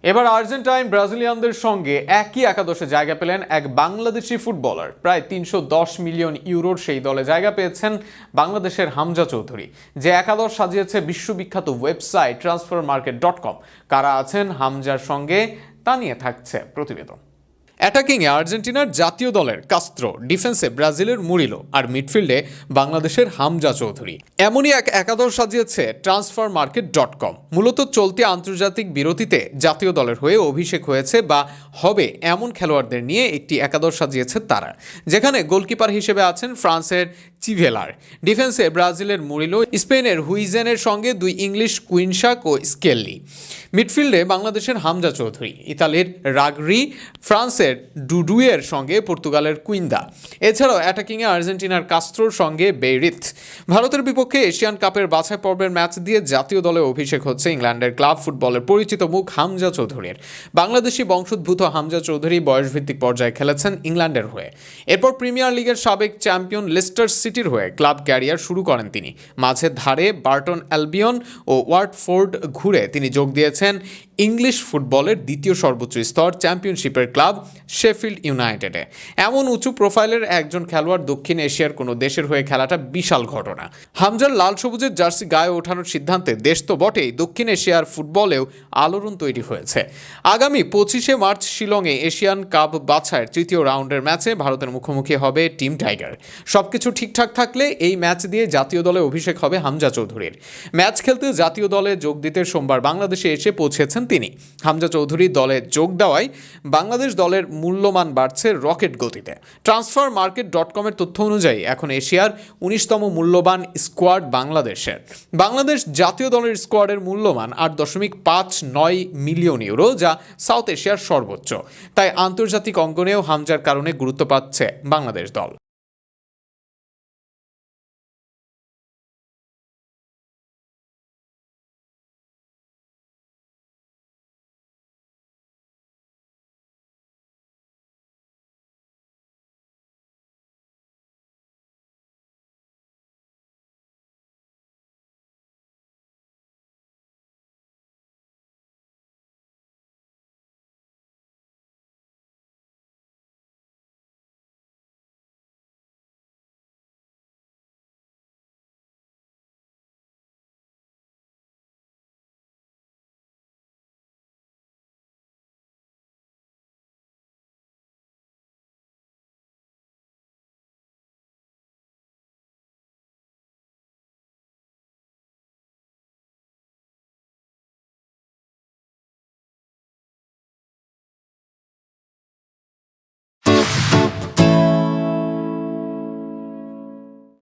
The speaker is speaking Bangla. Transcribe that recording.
এবার আর্জেন্টাইন ব্রাজিলিয়ানদের সঙ্গে একই একাদশে জায়গা পেলেন এক বাংলাদেশি ফুটবলার। প্রায় ৩১০ মিলিয়ন ইউরোর সেই দলে জায়গা পেয়েছেন বাংলাদেশের হামজা চৌধুরী, যে একাদশ সাজিয়েছে বিশ্ববিখ্যাত ওয়েবসাইট transfermarket.com। কারা আছেন হামজার সঙ্গে তা নিয়ে থাকছে প্রতিবেদন। অ্যাটাকিংয়ে আর্জেন্টিনার জাতীয় দলের কাস্ত্রো, ডিফেন্সে ব্রাজিলের মুরিলো, আর মিডফিল্ডে বাংলাদেশের হামজা চৌধুরী। এমনই এক একাদশ সাজিয়েছে transfermarket.com। মূলত চলতি আন্তর্জাতিক বিরতিতে জাতীয় দলের হয়ে অভিষেক হয়েছে বা হবে এমন খেলোয়াড়দের নিয়ে একটি একাদশ সাজিয়েছে তারা, যেখানে গোলকিপার হিসেবে আছেন ফ্রান্সের চিভেলার, ডিফেন্সে ব্রাজিলের মুরিলো, স্পেনের হুইজেনের সঙ্গে দুই ইংলিশ কুইনশাক ও স্কেল্লি, মিডফিল্ডে বাংলাদেশের হামজা চৌধুরী, ইতালির রাগরি, ফ্রান্সের ডুডুয়ের সঙ্গে পর্তুগালের কুইন্দা। এছাড়াও অ্যাটাকিংয়ে আর্জেন্টিনার কাস্ত্রোর সঙ্গে বেইরিথ। ভারতের বিপক্ষে এশিয়ান কাপের বাছাই পর্বের ম্যাচ দিয়ে জাতীয় দলে অভিষেক হচ্ছে ইংল্যান্ডের ক্লাব ফুটবলের পরিচিত মুখ হামজা চৌধুরীর। বাংলাদেশি বংশোদ্ভূত হামজা চৌধুরী বয়সভিত্তিক পর্যায়ে খেলেছেন ইংল্যান্ডের হয়ে। এরপর প্রিমিয়ার লিগের সাবেক চ্যাম্পিয়ন লেস্টার সিটির হয়ে ক্লাব ক্যারিয়ার শুরু করেন তিনি। মাঝে ধারে বার্টন অ্যালবিয়ন ও ওয়াটফোর্ড ঘুরে তিনি যোগ দিয়েছেন ইংলিশ ফুটবলের দ্বিতীয় সর্বোচ্চ স্তর চ্যাম্পিয়নশিপের ক্লাব শেফিল্ড ইউনাইটেডে। এমন উঁচু প্রোফাইলের একজন খেলোয়াড় দক্ষিণ এশিয়ার কোনো দেশের হয়ে খেলাটা বিশাল ঘটনা। হামজার লাল সবুজের জার্সি গায়ে ওঠানোর সিদ্ধান্তে দেশ তো বটেই, দক্ষিণ এশিয়ার ফুটবলেও আলোড়ন তৈরি হয়েছে। আগামী 25শে মার্চ শিলংয়ে এশিয়ান কাপ বাছাইয়ের তৃতীয় রাউন্ডের ম্যাচে ভারতের মুখোমুখি হবে টিম টাইগার। সবকিছু ঠিকঠাক থাকলে এই ম্যাচ দিয়ে জাতীয় দলে অভিষেক হবে হামজা চৌধুরীর। ম্যাচ খেলতে জাতীয় দলে যোগ দিতে সোমবার বাংলাদেশে এসে পৌঁছেছেন তিনি। হামজা চৌধুরী দলে যোগ দেওয়ায় বাংলাদেশ দলের মূল্যমান বাড়ছে রকেট গতিতে। transfermarket.com এর তথ্য অনুযায়ী এখন এশিয়ার 19তম মূল্যবান স্কোয়াড বাংলাদেশের। বাংলাদেশ জাতীয় দলের স্কোয়াডের মূল্যমান 8.59 মিলিয়ন ইউরো, যা সাউথ এশিয়ার সর্বোচ্চ। তাই আন্তর্জাতিক অঙ্গনেও হামজার কারণে গুরুত্ব পাচ্ছে বাংলাদেশ দল।